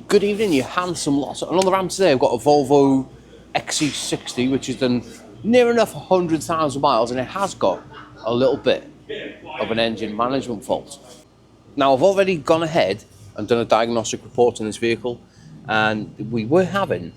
Good evening, you handsome lot. On the ramp today, I've got a Volvo XC60, which has done near enough 100,000 miles, and it has got a little bit of an engine management fault. Now, I've already gone ahead and done a diagnostic report on this vehicle, and we were having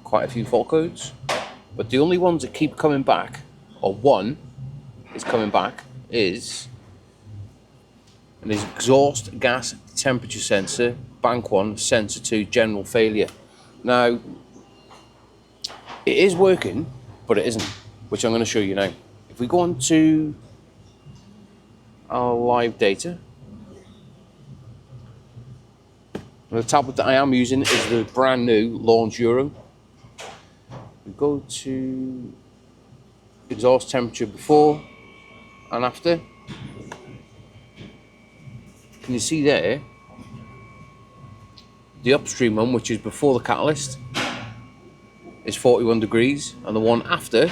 quite a few fault codes, but the only ones that keep coming back, or one is coming back, is an exhaust gas temperature sensor, bank 1, sensor 2, general failure. Now, it is working, but it isn't, which I'm going to show you now. If we go on to our live data, the tablet that I am using is the brand new Launch Euro. We go to exhaust temperature before and after. Can you see there? The upstream one, which is before the catalyst, is 41 degrees, and the one after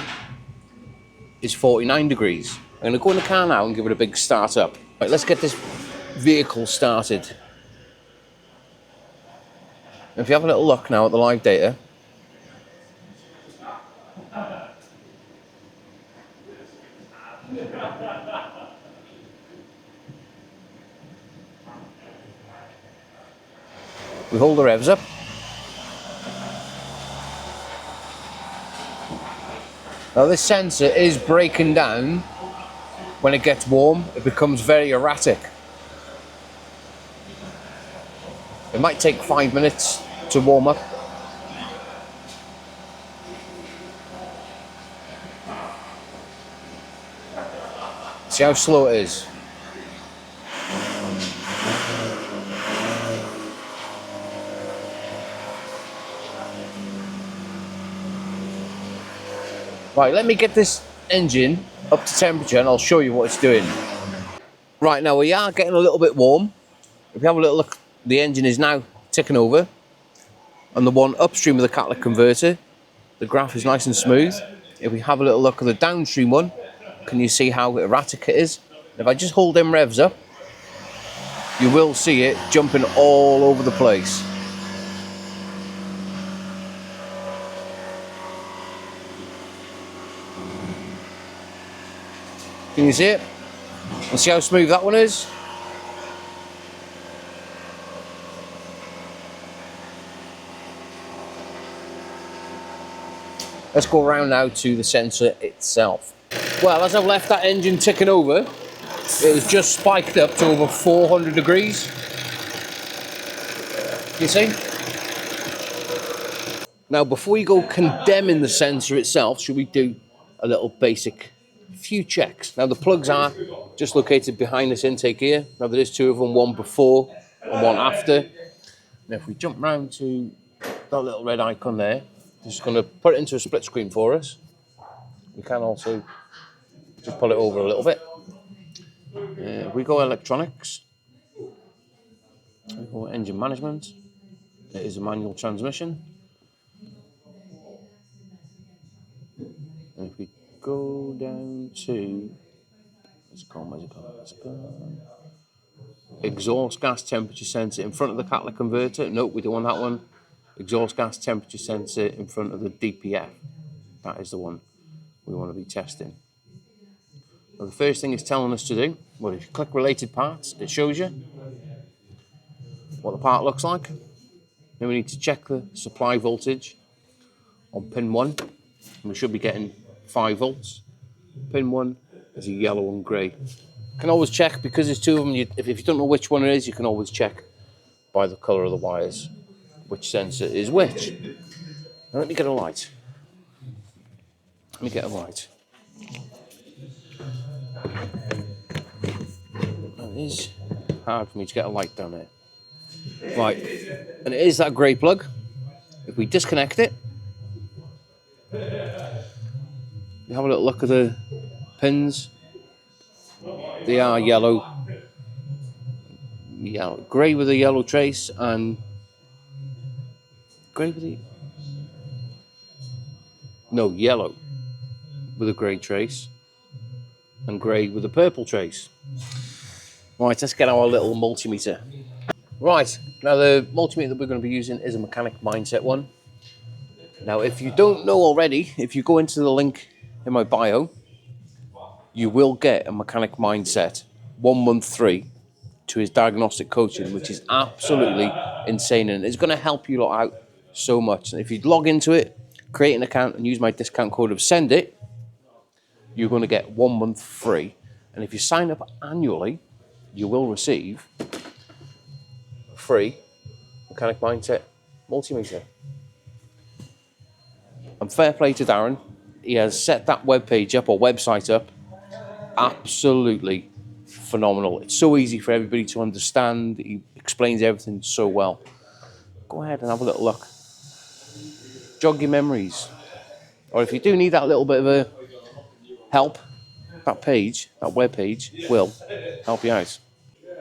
is 49 degrees. I'm going to go in the car now and give it a big start up. Right, let's get this vehicle started. If you have a little look now at the live data, we hold the revs up. Now this sensor is breaking down when it gets warm. It becomes very erratic. It might take 5 minutes to warm up. See how slow it is. Right, let me get this engine up to temperature and I'll show you what it's doing. Right, now we are getting a little bit warm. If you have a little look, the engine is now ticking over. And the one upstream of the catalytic converter, the graph is nice and smooth. If we have a little look at the downstream one, can you see how erratic it is? If I just hold them revs up, you will see it jumping all over the place. Can you see it? And see how smooth that one is? Let's go around now to the sensor itself. Well, as I've left that engine ticking over, it has just spiked up to over 400 degrees. You see? Now, before we go condemning the sensor itself, should we do a little basic few checks? Now, the plugs are just located behind this intake here. Now, there is two of them, one before and one after. Now, if we jump round to that little red icon there, just going to put it into a split screen for us. We can also just pull it over a little bit. We go electronics. We go engine management. It is a manual transmission. And if we go down to, where's it gone? Exhaust gas temperature sensor in front of the catalytic converter. Nope, we don't want that one. Exhaust gas temperature sensor in front of the DPF. That is the one we want to be testing. Well, the first thing it's telling us to do, well, if you click related parts, it shows you what the part looks like. Then we need to check the supply voltage on pin 1. And we should be getting 5 volts. Pin 1 is a yellow and grey. You can always check, because there's two of them, if you don't know which one it is, you can always check by the colour of the wires which sensor is which. Now let me get a light. It is hard for me to get a light down there. Right, and it is that grey plug. If we disconnect it, you have a little look at the pins. They are yellow, grey with a yellow trace, and yellow with a grey trace, and grey with a purple trace. Right, let's get our little multimeter. Right, now the multimeter that we're going to be using is a mechanic mindset one. Now, if you don't know already, if you go into the link in my bio, you will get a mechanic mindset 1 month free to his diagnostic coaching, which is absolutely insane, and it's going to help you lot out so much. And if you log into it, create an account and use my discount code of send it, you're going to get 1 month free. And if you sign up annually, you will receive a free mechanic mindset multimeter. And fair play to Darren, he has set that webpage up or website up absolutely phenomenal. It's so easy for everybody to understand. He explains everything so well. Go ahead and have a little look. Jog your memories. Or if you do need that little bit of a help, that page, that web page, will help you out.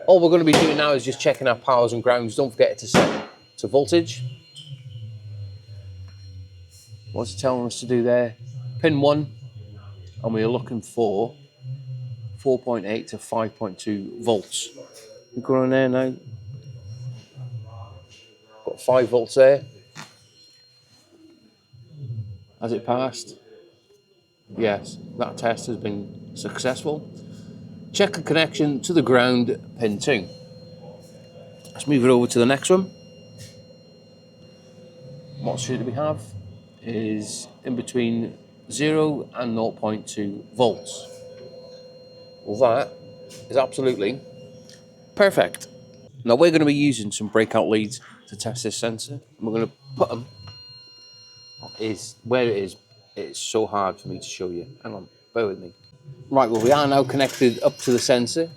All we're going to be doing now is just checking our powers and grounds. Don't forget to set to voltage. What's it telling us to do there? Pin 1, and we're looking for 4.8 to 5.2 volts. We go on there now. Got 5 volts there. Has it passed? Yes, that test has been successful. Check the connection to the ground, pin 2. Let's move it over to the next one. What should we have is in between 0 and 0.2 volts. Well, that is absolutely perfect. Now we're going to be using some breakout leads to test this sensor. We're going to put them where it is. It's so hard for me to show you. Hang on, bear with me. Right, well, we are now connected up to the sensor.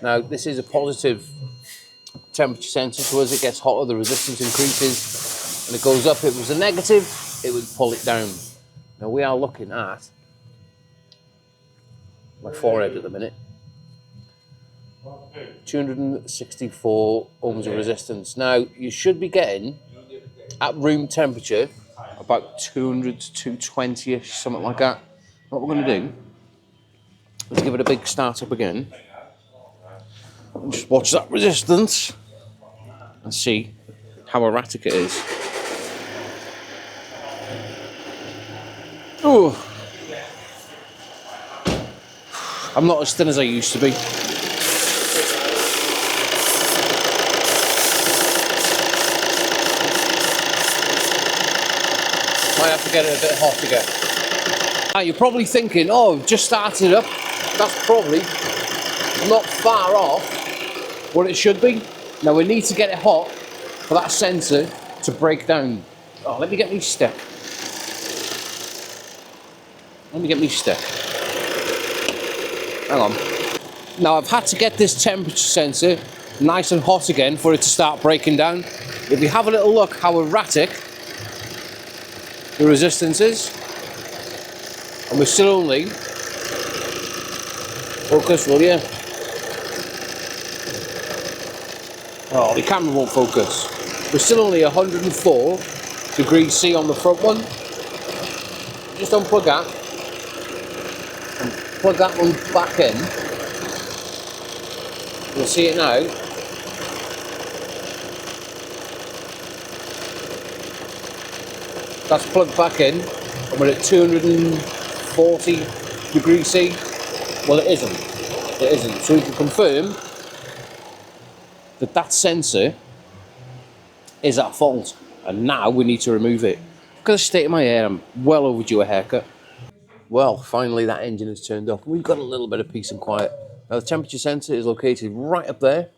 Now this is a positive temperature sensor, so as it gets hotter the resistance increases and it goes up. If it was a negative, it would pull it down. Now we are looking at my forehead at the minute. 264 ohms of resistance. Now you should be getting at room temperature about 200 to 220ish, something like that. What we're going to do is give it a big start up again and just watch that resistance and see how erratic it is. Oh, I'm not as thin as I used to be. Might have to get it a bit hot again. Now you're probably thinking, oh, just started it up. That's probably not far off what it should be. Now we need to get it hot for that sensor to break down. Oh, let me get me stick. Hang on. Now I've had to get this temperature sensor nice and hot again for it to start breaking down. If you have a little look how erratic the resistance is, and we're still only, focus, will you? Oh, the camera won't focus. We're still only 104 degrees C on the front one. Just unplug that and plug that one back in. You'll see it now. That's plugged back in and we're at 240 degrees C. Well, it isn't. It isn't. So we can confirm that that sensor is at fault, and now we need to remove it. Look at the state of my hair. I'm well overdue a haircut. Well, finally that engine has turned off. We've got a little bit of peace and quiet. Now the temperature sensor is located right up there.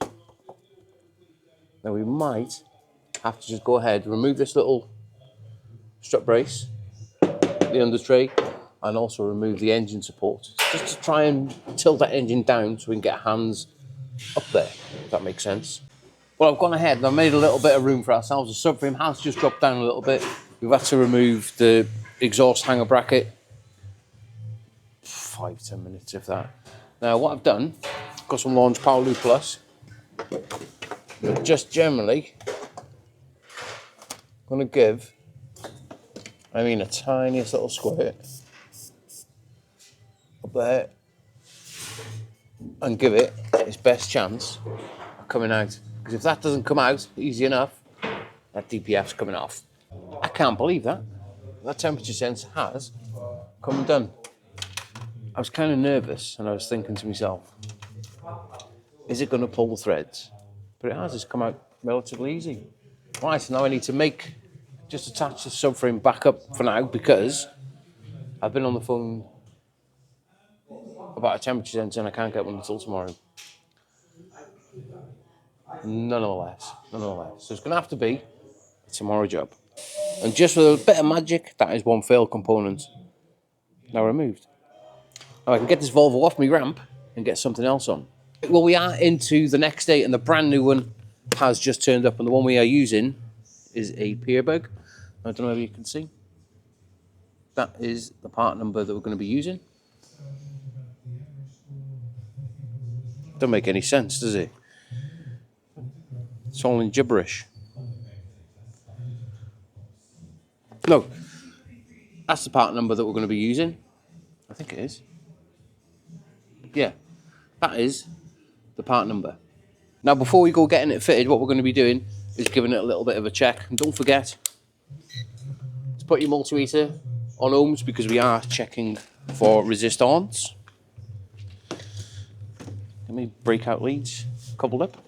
Now we might have to just go ahead, remove this little strut brace, the under tray, and also remove the engine support, just to try and tilt that engine down so we can get our hands up there, if that makes sense. Well, I've gone ahead and I've made a little bit of room for ourselves. The subframe has just dropped down a little bit. We've had to remove the exhaust hanger bracket. 5-10 minutes, if that. Now, what I've done, got some Launch Power Loop Plus, but just generally going to give, a tiniest little squirt up there and give it its best chance of coming out. Because if that doesn't come out easy enough, that DPF's coming off. I can't believe that. That temperature sensor has come and done. I was kind of nervous and I was thinking to myself, is it going to pull the threads? But it has, it's come out relatively easy. Right, so now I need to just attach the subframe back up for now because I've been on the phone about a temperature sensor and I can't get one until tomorrow. Nonetheless. So it's going to have to be a tomorrow job. And just with a bit of magic, that is one failed component now removed. Now I can get this Volvo off my ramp and get something else on. Well, we are into the next day and the brand new one has just turned up, and the one we are using is a Peerbug. I don't know if you can see. That is the part number that we're going to be using. Don't make any sense, does it? It's all in gibberish. No, that's the part number that we're going to be using. I think it is. Yeah, that is the part number. Now, before we go getting it fitted, what we're going to be doing is giving it a little bit of a check. And don't forget to put your multimeter on ohms because we are checking for resistance. Let me breakout leads coupled up.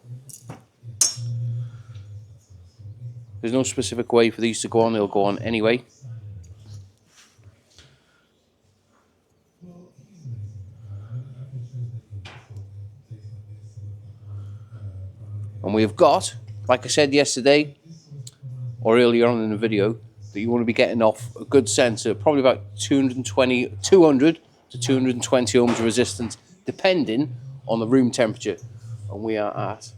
There's no specific way for these to go on, they'll go on anyway. And we've got, like I said yesterday, or earlier on in the video, that you want to be getting off a good sensor, probably about 200 to 220 ohms of resistance, depending on the room temperature. And we are at,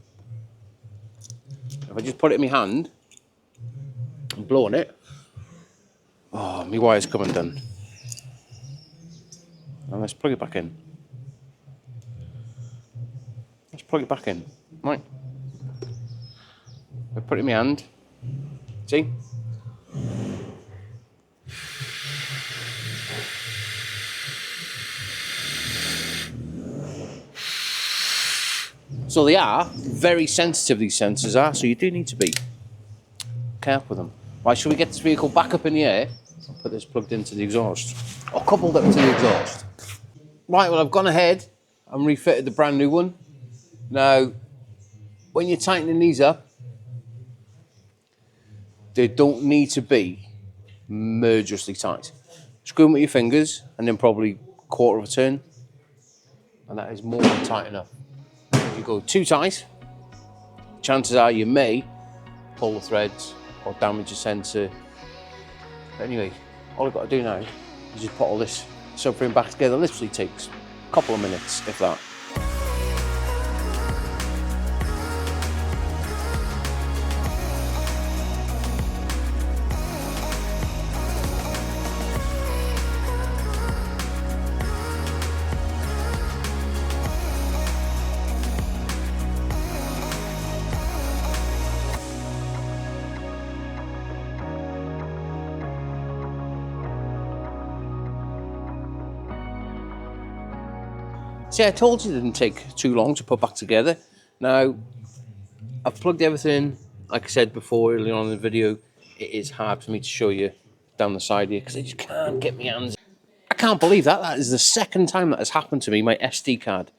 if I just put it in my hand and blow on it, oh, my wire's come undone. And let's plug it back in. Let's plug it back in. Right. I put it in my hand. See? So they are very sensitive, these sensors are, so you do need to be careful with them. Right, shall we get this vehicle back up in the air? I'll put this plugged into the exhaust, or coupled up to the exhaust. Right, well, I've gone ahead and refitted the brand new one. Now, when you're tightening these up, they don't need to be murderously tight. Screw them with your fingers and then probably quarter of a turn, and that is more than tight enough. If you go too tight, chances are you may pull the threads or damage the sensor. But anyway, all I've got to do now is just put all this subframe back together. It literally takes a couple of minutes, if that. See, I told you it didn't take too long to put back together. Now, I've plugged everything in. Like I said before, earlier on in the video, it is hard for me to show you down the side here because I just can't get my hands. I can't believe that. That is the second time that has happened to me. My SD card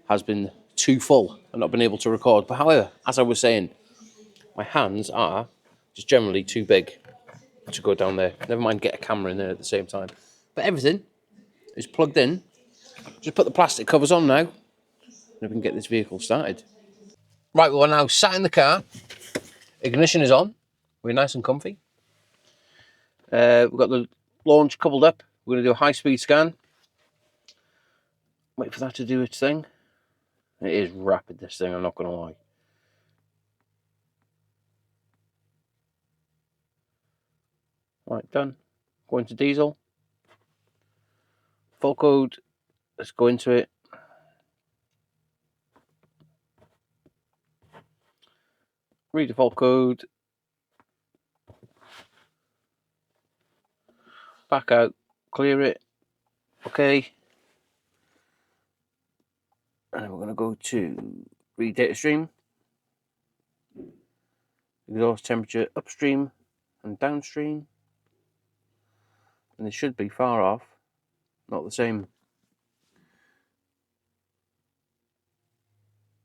has been too full and not been able to record. But however, as I was saying, my hands are just generally too big to go down there. Never mind get a camera in there at the same time. But everything is plugged in. Just put the plastic covers on now, and we can get this vehicle started. Right, we're now sat in the car. Ignition is on. We're nice and comfy. We've got the launch coupled up. We're going to do a high-speed scan. Wait for that to do its thing. It is rapid, this thing, I'm not going to lie. Right, done. Go into diesel. Full code. Let's go into it. Read the fault code. Back out. Clear it. Okay. And then we're going to go to read data stream. exhaust temperature upstream and downstream, and they should be far off, not the same.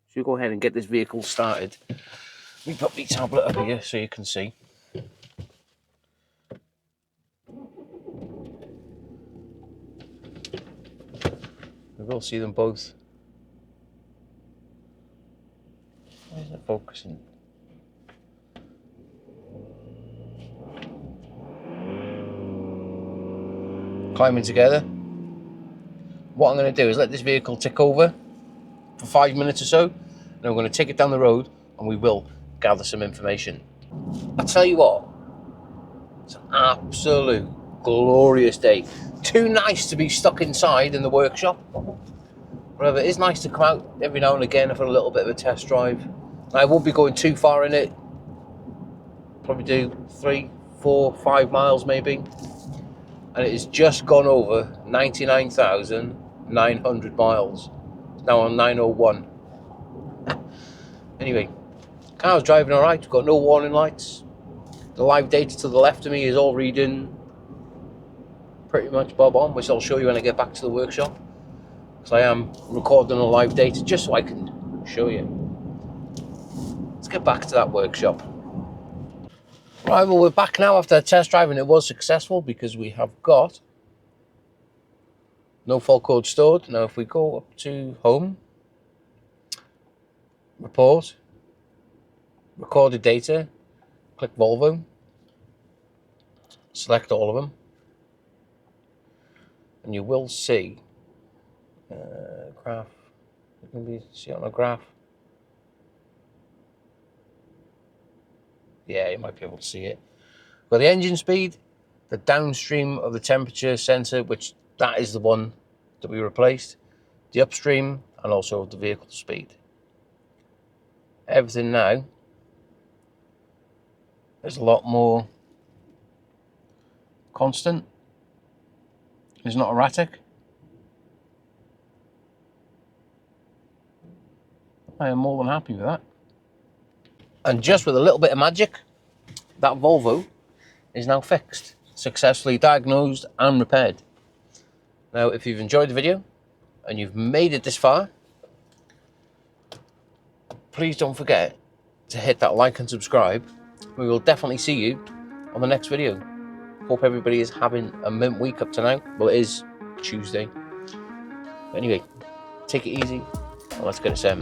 So you go ahead and get this vehicle started. Let me put my tablet up here so you can see. We will see them both. Why is it focusing? Climbing together. What I'm going to do is let this vehicle tick over for 5 minutes or so, and I'm going to take it down the road and we will gather some information. I tell you what, it's an absolute glorious day. Too nice to be stuck inside in the workshop. However, it is nice to come out every now and again for a little bit of a test drive. I won't be going too far in it. Probably do 3, 4, 5 miles maybe. And it has just gone over 99,900 miles. It's now on 901. Anyway, car's driving alright. We've got no warning lights. The live data to the left of me is all reading pretty much bob on, which I'll show you when I get back to the workshop. So I am recording the live data just so I can show you. Let's get back to that workshop. Right, well, we're back now after the test drive, and it was successful because we have got no fault code stored. Now if we go up to home, report, recorded data, click Volvo, select all of them, and you will see graph. You can see it on a graph. Yeah, you might be able to see it. Got the engine speed, the downstream of the temperature sensor, which that is the one that we replaced, the upstream, and also the vehicle speed. Everything now is a lot more constant. It's not erratic. I am more than happy with that. And just with a little bit of magic, that Volvo is now fixed, successfully diagnosed and repaired. Now, if you've enjoyed the video and you've made it this far, please don't forget to hit that like and subscribe. We will definitely see you on the next video. Hope everybody is having a mint week up to now. Well, it is Tuesday. But anyway, take it easy and let's get it set.